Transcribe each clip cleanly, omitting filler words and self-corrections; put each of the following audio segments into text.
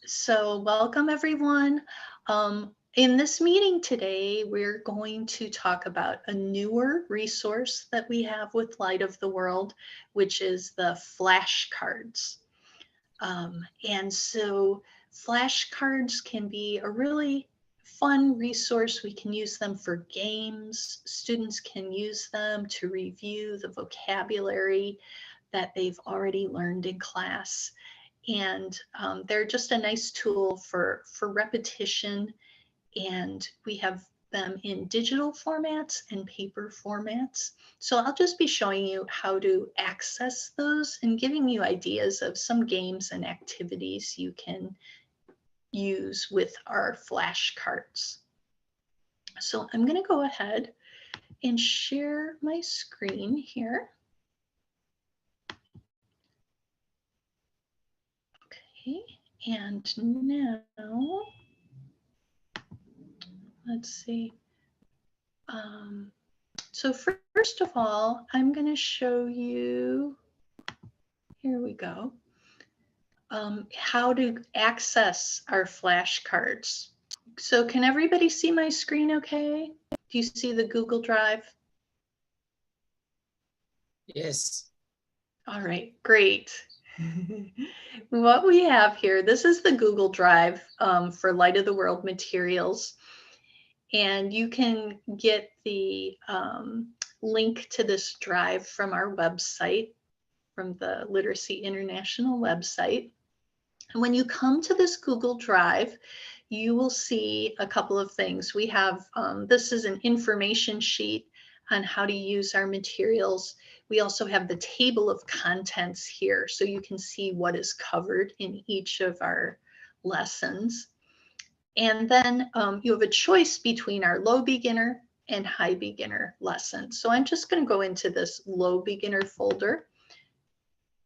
So welcome everyone. In this meeting today, we're going to talk about a newer resource that we have with Light of the World, which is the flashcards. And so flashcards can be a really fun resource. We can use them for games. Students can use them to review the vocabulary that they've already learned in class. And they're just a nice tool for repetition. And we have them in digital formats and paper formats. So I'll just be showing you how to access those and giving you ideas of some games and activities you can use with our flashcards. So I'm going to go ahead and share my screen here. Okay, and now let's see. So first of all, I'm going to show you, here we go, how to access our flashcards. So can everybody see my screen okay? Do you see the Google Drive? Yes. All right, great. What we have here, this is the Google Drive for Light of the World materials. And you can get the link to this drive from our website, from the Literacy International website. And when you come to this Google Drive, you will see a couple of things. We have, this is an information sheet on how to use our materials. We also have the table of contents here, so you can see what is covered in each of our lessons. And then you have a choice between our low beginner and high beginner lessons. So I'm just going to go into this low beginner folder.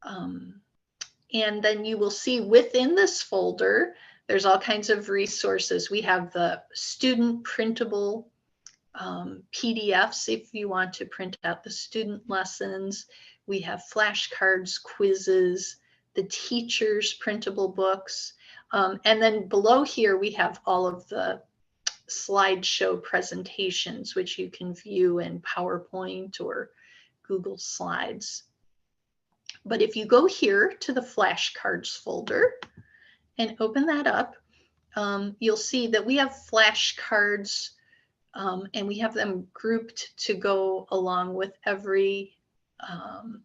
And then you will see within this folder, there's all kinds of resources. We have the student printable PDFs if you want to print out the student lessons. We have flashcards, quizzes, the teacher's printable books. And then below here, we have all of the slideshow presentations, which you can view in PowerPoint or Google Slides. But if you go here to the flashcards folder and open that up, you'll see that we have flashcards and we have them grouped to go along with every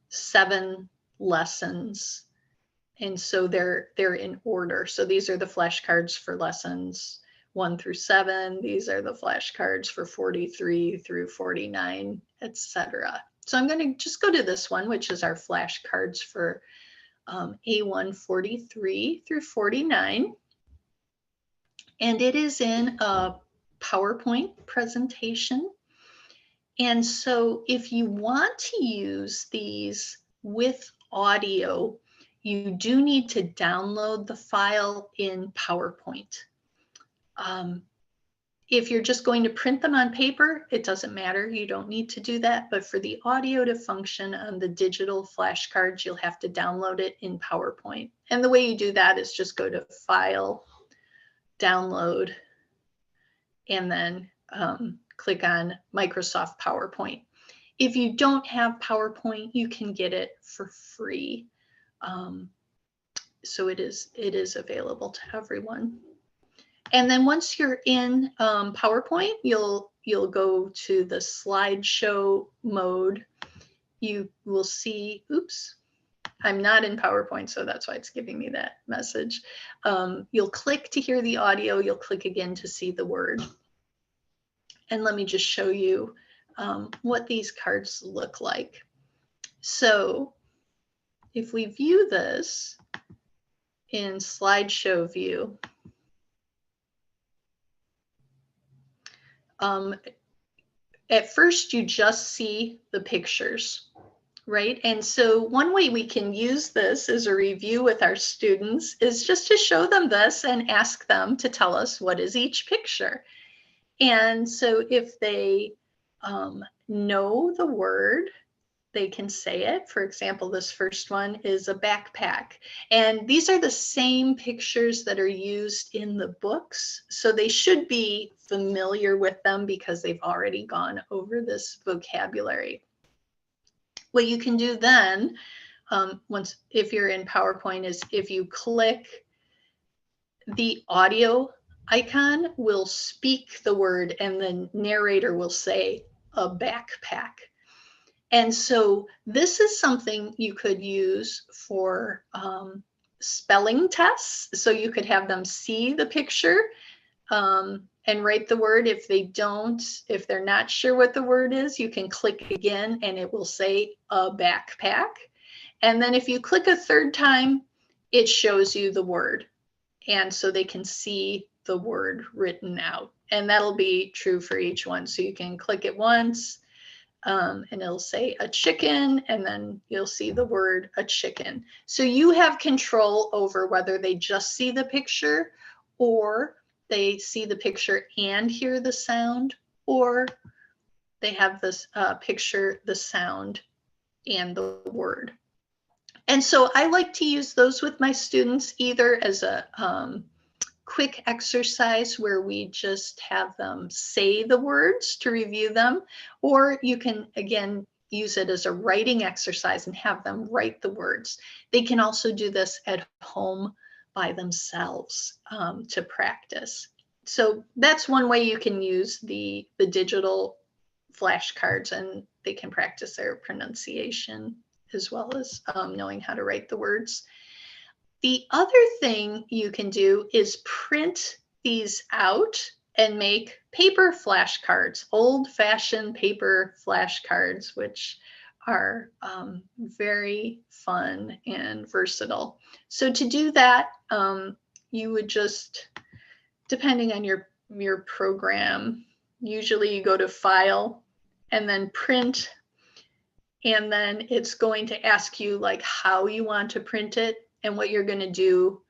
7 lessons. And so they're in order. So these are the flashcards for lessons 1 through 7. These are the flashcards for 43 through 49, etc. So I'm going to just go to this one, which is our flashcards for A1 43 through 49. And it is in a PowerPoint presentation. And so if you want to use these with audio, you do need to download the file in PowerPoint. If you're just going to print them on paper, it doesn't matter. You don't need to do that. But for the audio to function on the digital flashcards, you'll have to download it in PowerPoint. And the way you do that is just go to File, Download, and then click on Microsoft PowerPoint. If you don't have PowerPoint, you can get it for free. So it is available to everyone. And then once you're in PowerPoint, you'll go to the slideshow mode. You will see, oops, I'm not in PowerPoint, so that's why it's giving me that message. You'll click to hear the audio. You'll click again to see the word. And let me just show you what these cards look like. So if we view this in slideshow view, at first you just see the pictures, right? And so one way we can use this as a review with our students is just to show them this and ask them to tell us what is each picture. And so if they know the word, they can say it. For example, this first one is a backpack. And these are the same pictures that are used in the books. So they should be familiar with them because they've already gone over this vocabulary. What you can do then, if you're in PowerPoint, is if you click the audio icon, will speak the word and the narrator will say a backpack. And so this is something you could use for spelling tests. So you could have them see the picture and write the word. If they're not sure what the word is, you can click again and it will say a backpack. And then if you click a third time, it shows you the word. And so they can see the word written out. And that'll be true for each one. So you can click it once, and it'll say a chicken, and then you'll see the word a chicken. So you have control over whether they just see the picture, or they see the picture and hear the sound, or they have this picture, the sound, and the word. And so I like to use those with my students either as a quick exercise where we just have them say the words to review them, or you can, again, use it as a writing exercise and have them write the words. They can also do this at home by themselves to practice. So that's one way you can use the digital flashcards, and they can practice their pronunciation as well as knowing how to write the words. The other thing you can do is print these out and make paper flashcards, old-fashioned paper flashcards, which are very fun and versatile. So to do that, you would just, depending on your program, usually you go to File and then Print, and then it's going to ask you like how you want to print it. And what you're going to do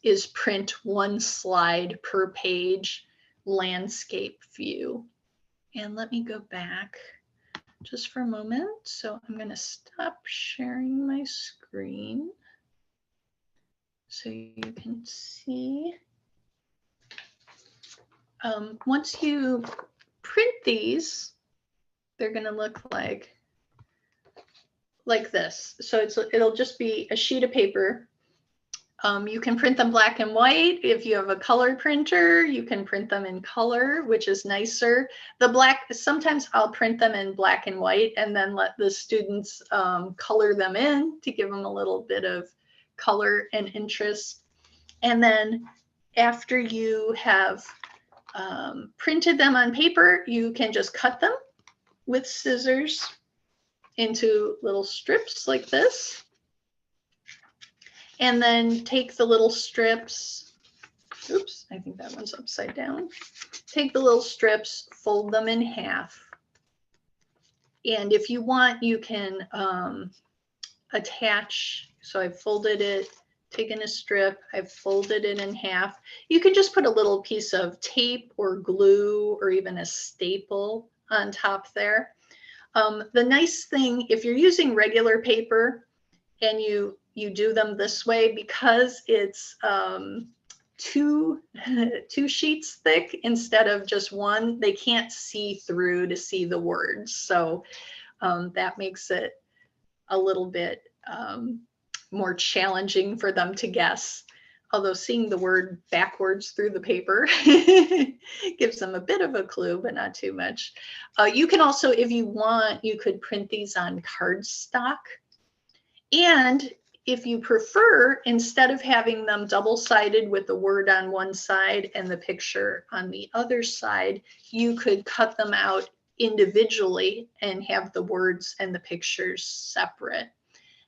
is print one slide per page, landscape view. And let me go back just for a moment. So I'm going to stop sharing my screen so you can see. Once you print these, they're going to look like this. So it'll just be a sheet of paper. You can print them black and white. If you have a color printer, you can print them in color, which is nicer. The black, sometimes I'll print them in black and white and then let the students color them in to give them a little bit of color and interest. And then after you have printed them on paper, you can just cut them with scissors into little strips like this. And then take the little strips, oops, I think that one's upside down. Take the little strips, fold them in half. And if you want, you can attach, so I've folded it, taken a strip, I've folded it in half. You can just put a little piece of tape or glue or even a staple on top there. The nice thing, if you're using regular paper and you do them this way, because it's two sheets thick instead of just one, they can't see through to see the words. So that makes it a little bit more challenging for them to guess. Although seeing the word backwards through the paper gives them a bit of a clue, but not too much. You can also, if you want, you could print these on cardstock. And if you prefer, instead of having them double-sided with the word on one side and the picture on the other side, you could cut them out individually and have the words and the pictures separate.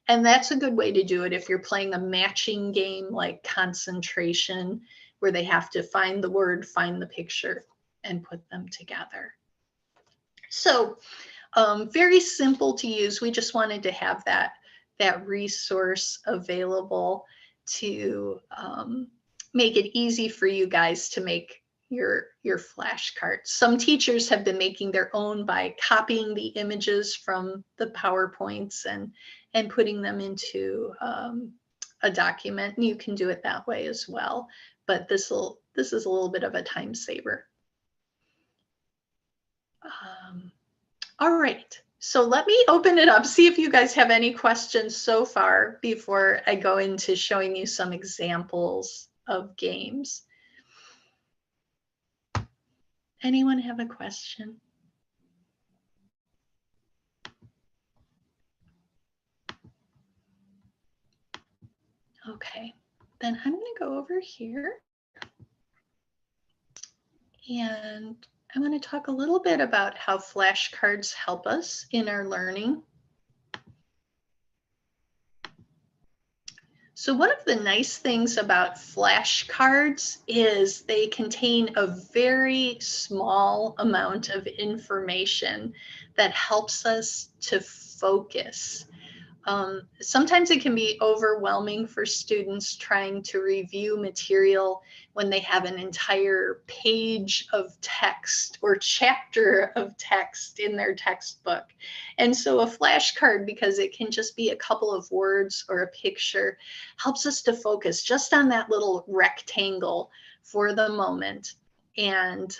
And that's a good way to do it if you're playing a matching game like concentration, where they have to find the word, find the picture, and put them together. So very simple to use. We just wanted to have that resource available to make it easy for you guys to make your flashcards. Some teachers have been making their own by copying the images from the PowerPoints and putting them into a document. And you can do it that way as well. But this is a little bit of a time saver. All right. So let me open it up, see if you guys have any questions so far before I go into showing you some examples of games. Anyone have a question? Okay, then I'm going to go over here and I'm going to talk a little bit about how flashcards help us in our learning. So one of the nice things about flashcards is they contain a very small amount of information that helps us to focus. Sometimes it can be overwhelming for students trying to review material when they have an entire page of text or chapter of text in their textbook. And so a flashcard, because it can just be a couple of words or a picture, helps us to focus just on that little rectangle for the moment and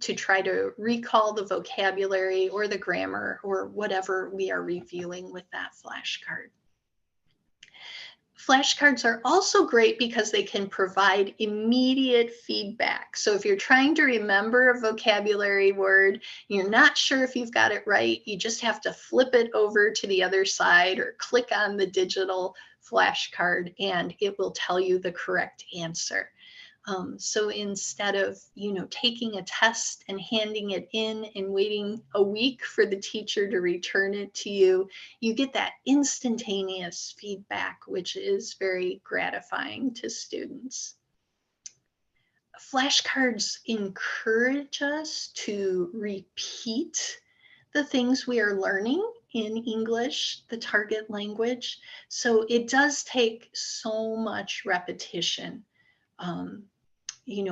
to try to recall the vocabulary or the grammar or whatever we are reviewing with that flashcard. Flashcards are also great because they can provide immediate feedback. So if you're trying to remember a vocabulary word, you're not sure if you've got it right, you just have to flip it over to the other side or click on the digital flashcard and it will tell you the correct answer. So instead of, taking a test and handing it in and waiting a week for the teacher to return it to you, you get that instantaneous feedback, which is very gratifying to students. Flashcards encourage us to repeat the things we are learning in English, the target language. So it does take so much repetition.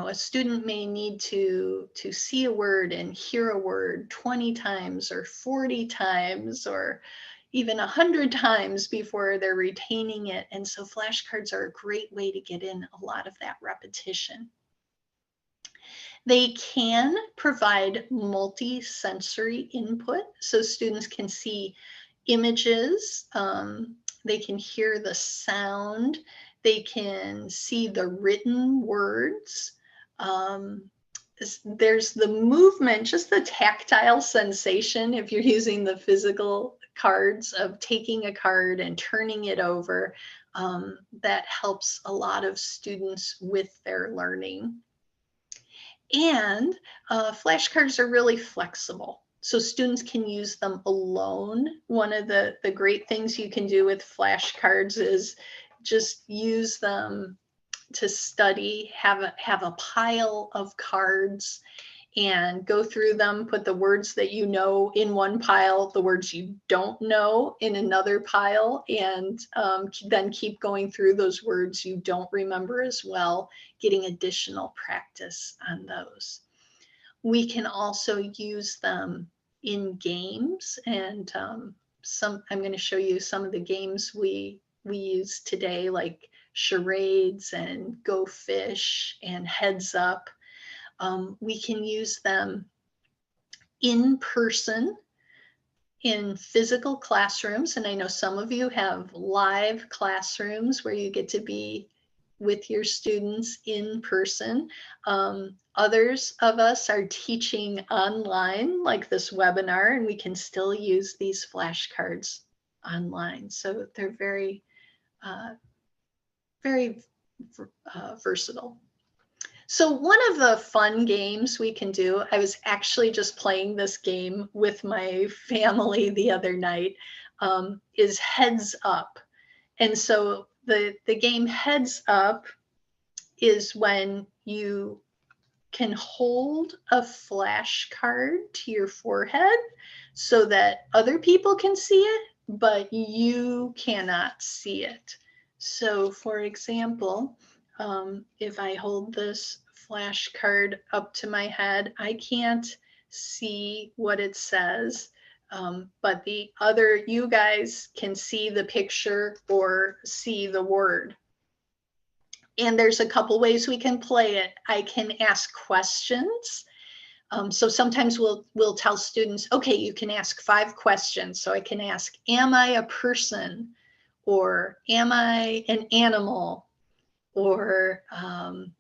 A student may need to see a word and hear a word 20 times or 40 times or even 100 times before they're retaining it. And so flashcards are a great way to get in a lot of that repetition. They can provide multi-sensory input, so students can see images, they can hear the sound, they can see the written words. There's the movement, just the tactile sensation if you're using the physical cards of taking a card and turning it over. That helps a lot of students with their learning. And flashcards are really flexible. So students can use them alone. One of the great things you can do with flashcards is just use them to study, have a pile of cards and go through them, put the words that you know in one pile, the words you don't know in another pile, and then keep going through those words you don't remember as well, getting additional practice on those. We can also use them in games, and I'm going to show you some of the games we use today, like charades and Go Fish and Heads Up. We can use them in person in physical classrooms. And I know some of you have live classrooms where you get to be with your students in person. Others of us are teaching online, like this webinar, and we can still use these flashcards online. So they're very, very versatile. So one of the fun games we can do, I was actually just playing this game with my family the other night, is Heads Up. And so the game Heads Up is when you can hold a flashcard to your forehead so that other people can see it, but you cannot see it. So for example, if I hold this flashcard up to my head. I can't see what it says, but you guys can see the picture or see the word. And there's a couple ways we can play it. I can ask questions. So sometimes we'll tell students, okay, you can ask 5 questions. So I can ask, am I a person? Or am I an animal? Or am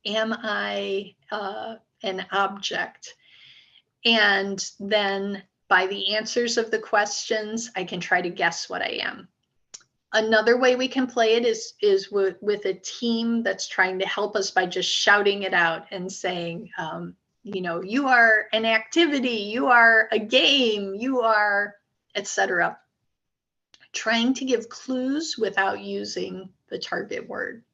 I an object? And then by the answers of the questions, I can try to guess what I am. Another way we can play it is with a team that's trying to help us by just shouting it out and saying, you know, you are an activity, you are a game, you are, etc. Trying to give clues without using the target word.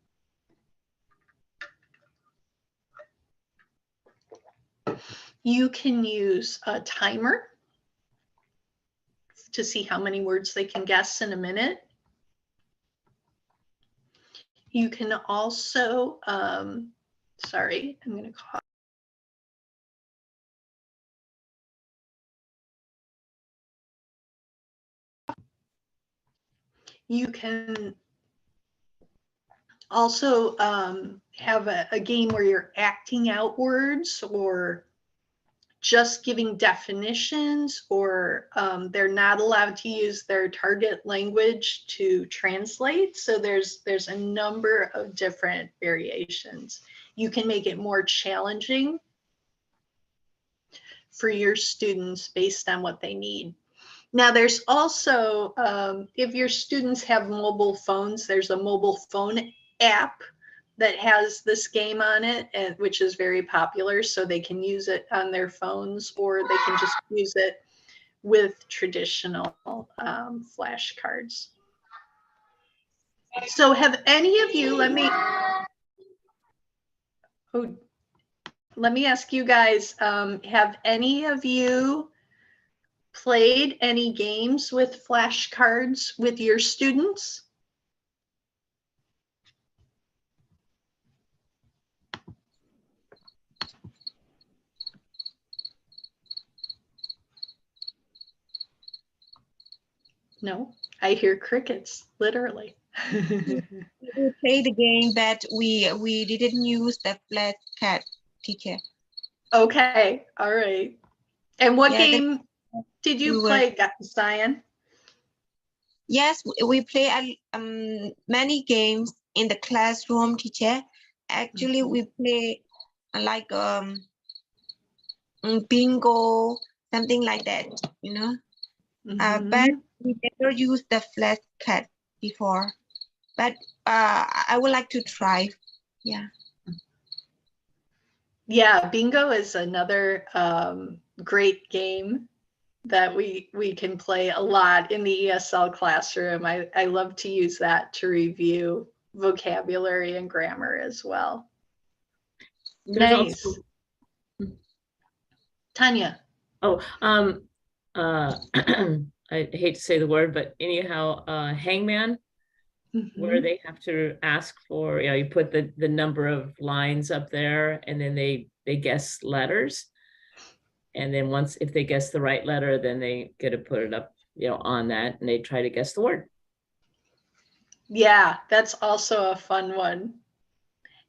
You can use a timer to see how many words they can guess in a minute. You can also, sorry, I'm going to call. You can also have a game where you're acting out words or just giving definitions, or they're not allowed to use their target language to translate. So there's a number of different variations. You can make it more challenging for your students based on what they need. Now there's also, if your students have mobile phones, there's a mobile phone app that has this game on it, which is very popular, so they can use it on their phones, or they can just use it with traditional flashcards. So have any of you, let me ask you guys, have any of you played any games with flashcards with your students? No, I hear crickets, literally. We play the game, but we didn't use the flashcard, teacher. Okay, all right. And what game did you play, Zion? Yes, we play many games in the classroom, teacher. Actually, we play like bingo, something like that, you know. But we never used the flashcard before. But I would like to try. Yeah. Yeah, bingo is another great game that we can play a lot in the ESL classroom. I love to use that to review vocabulary and grammar as well. Nice. Also... Tanya. Oh, I hate to say the word, but anyhow, hangman, where they have to ask for, you put the number of lines up there, and then they guess letters. And then if they guess the right letter, then they get to put it up, on that, and they try to guess the word. Yeah, that's also a fun one.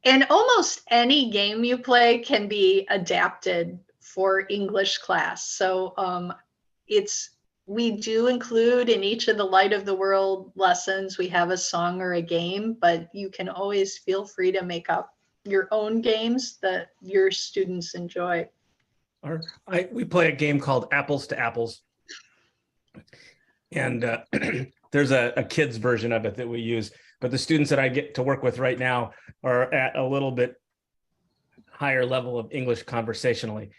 And almost any game you play can be adapted for English class. So we do include in each of the Light of the World lessons, we have a song or a game, but you can always feel free to make up your own games that your students enjoy. We play a game called Apples to Apples. And there's a kid's version of it that we use. But the students that I get to work with right now are at a little bit higher level of English conversationally,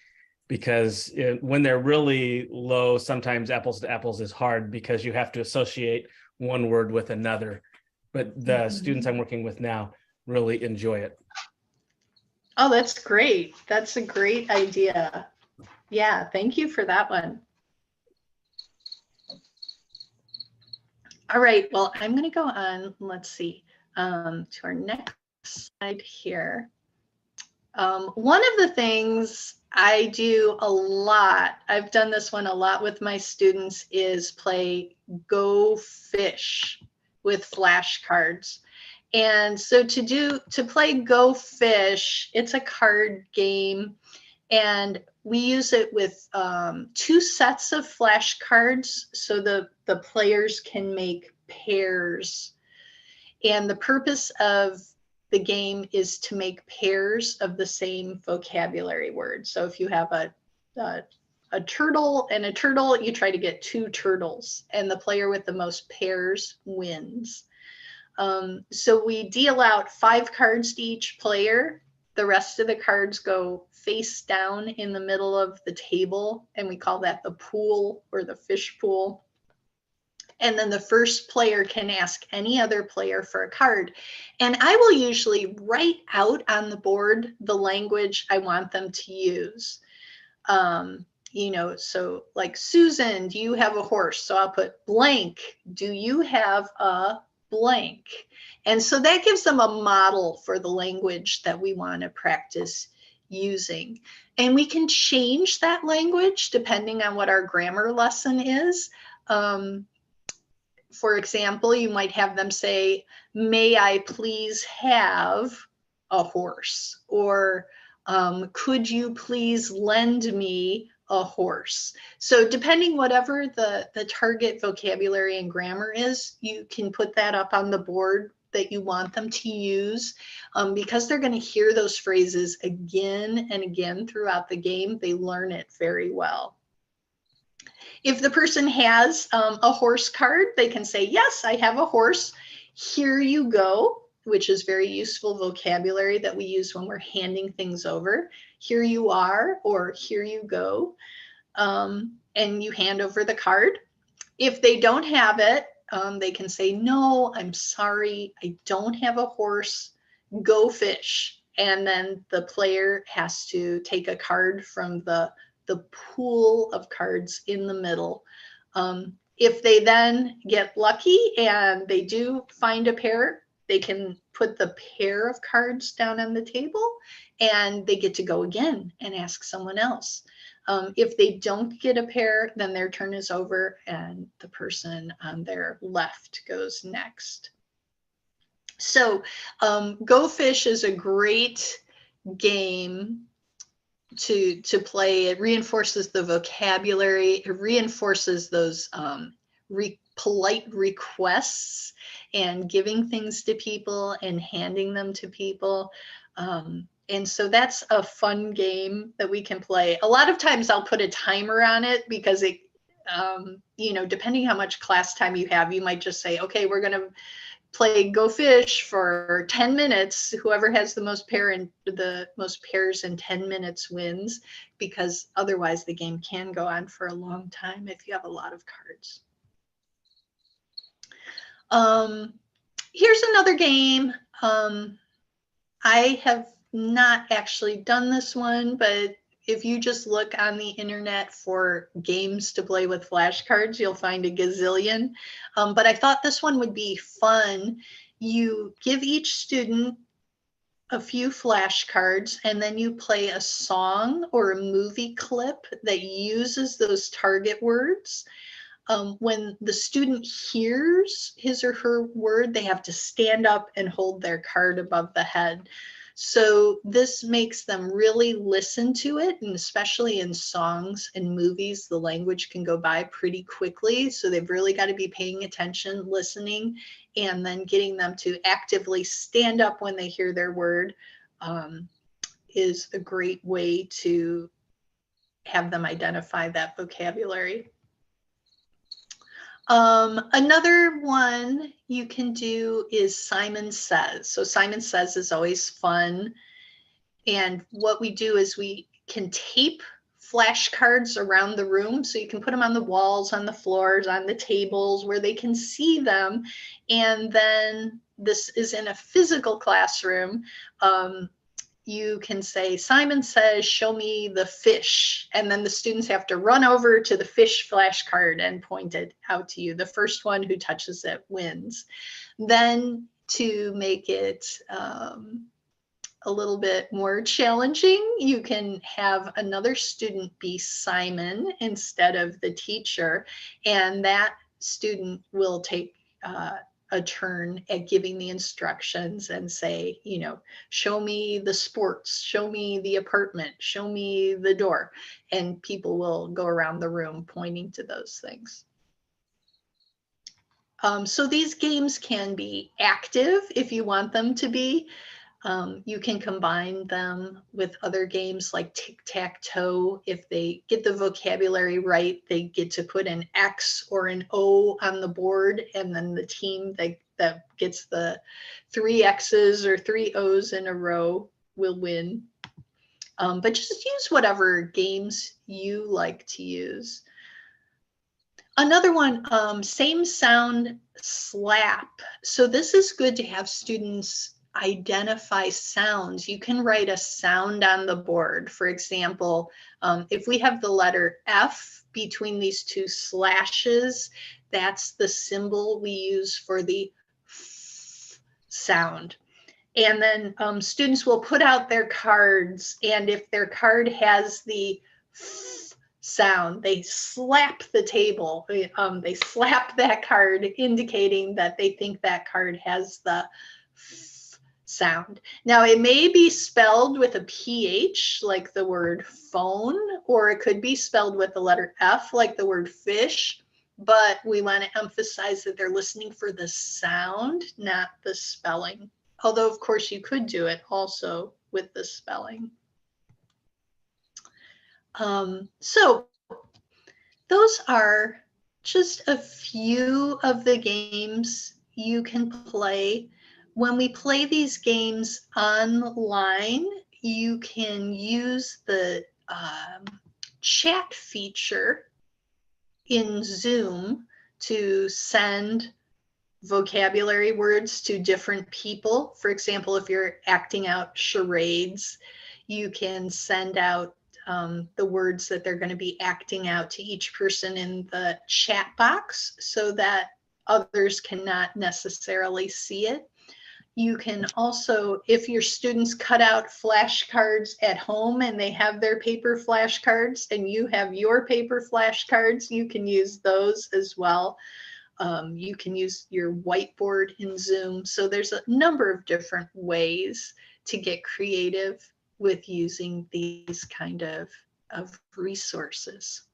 because when they're really low, sometimes apples to apples is hard because you have to associate one word with another. But the students I'm working with now really enjoy it. Oh, that's great. That's a great idea. Yeah, thank you for that one. All right, well, I'm going to go on, let's see, to our next slide here. One of the things I do a lot, I've done this one a lot with my students, is play Go Fish with flashcards. And so to play Go Fish, it's a card game, and we use it with 2 sets of flashcards so the players can make pairs. And the purpose of the game is to make pairs of the same vocabulary word. So if you have a turtle and a turtle, you try to get 2 turtles, and the player with the most pairs wins. So we deal out 5 cards to each player. The rest of the cards go face down in the middle of the table, and we call that the pool or the fish pool. And then the first player can ask any other player for a card. And I will usually write out on the board the language I want them to use. You know, so like, Susan, do you have a horse? So I'll put blank. Do you have a blank? And so that gives them a model for the language that we want to practice using. And we can change that language depending on what our grammar lesson is. For example, you might have them say, may I please have a horse? Or could you please lend me a horse? So depending whatever the target vocabulary and grammar is, you can put that up on the board that you want them to use. Because they're going to hear those phrases again and again throughout the game, they learn it very well. If the person has a horse card, they can say, yes, I have a horse. Here you go, which is very useful vocabulary that we use when we're handing things over. Here you are, or here you go. And you hand over the card. If they don't have it, they can say, no, I'm sorry, I don't have a horse. Go fish. And then the player has to take a card from the pool of cards in the middle. If they then get lucky and they do find a pair, they can put the pair of cards down on the table and they get to go again and ask someone else. If they don't get a pair, then their turn is over and the person on their left goes next. So Go Fish is a great game to play. It reinforces the vocabulary. It reinforces those polite requests and giving things to people and handing them to people. And so that's a fun game that we can play. A lot of times I'll put a timer on it because it, you know, depending how much class time you have, you might just say, okay, we're going to play Go Fish for 10 minutes. Whoever has the most pairs in 10 minutes wins, because otherwise the game can go on for a long time if you have a lot of cards. Here's another game. I have not actually done this one, but if you just look on the internet for games to play with flashcards, you'll find a gazillion. But I thought this one would be fun. You give each student a few flashcards, and then you play a song or a movie clip that uses those target words. When the student hears his or her word, they have to stand up and hold their card above the head. So this makes them really listen to it, and especially in songs and movies, the language can go by pretty quickly. So they've really got to be paying attention, listening, and then getting them to actively stand up when they hear their word is a great way to have them identify that vocabulary. Another one you can do is Simon Says. So Simon Says is always fun. And what we do is we can tape flashcards around the room. So you can put them on the walls, on the floors, on the tables where they can see them. And then this is in a physical classroom. You can say, Simon says, show me the fish. And then the students have to run over to the fish flashcard and point it out to you. The first one who touches it wins. Then to make it a little bit more challenging, you can have another student be Simon instead of the teacher, and that student will take a turn at giving the instructions and say, you know, show me the sports, show me the apartment, show me the door. And people will go around the room pointing to those things. So these games can be active if you want them to be. You can combine them with other games like tic-tac-toe. If they get the vocabulary right, they get to put an X or an O on the board, and then the team that gets the 3 X's or 3 O's in a row will win. But just use whatever games you like to use. Another one, same sound slap. So this is good to have students identify sounds. You can write a sound on the board. For example, if we have the letter F between these 2 slashes, that's the symbol we use for the F sound. And then students will put out their cards, and if their card has the F sound, they slap the table. They slap that card, indicating that they think that card has the F sound. Now, it may be spelled with a PH, like the word phone, or it could be spelled with the letter F, like the word fish. But we want to emphasize that they're listening for the sound, not the spelling. Although, of course, you could do it also with the spelling. So those are just a few of the games you can play. When we play these games online, you can use the chat feature in Zoom to send vocabulary words to different people. For example, if you're acting out charades, you can send out the words that they're going to be acting out to each person in the chat box so that others cannot necessarily see it. You can also, if your students cut out flashcards at home and they have their paper flashcards and you have your paper flashcards, you can use those as well. You can use your whiteboard in Zoom. So there's a number of different ways to get creative with using these kind of resources.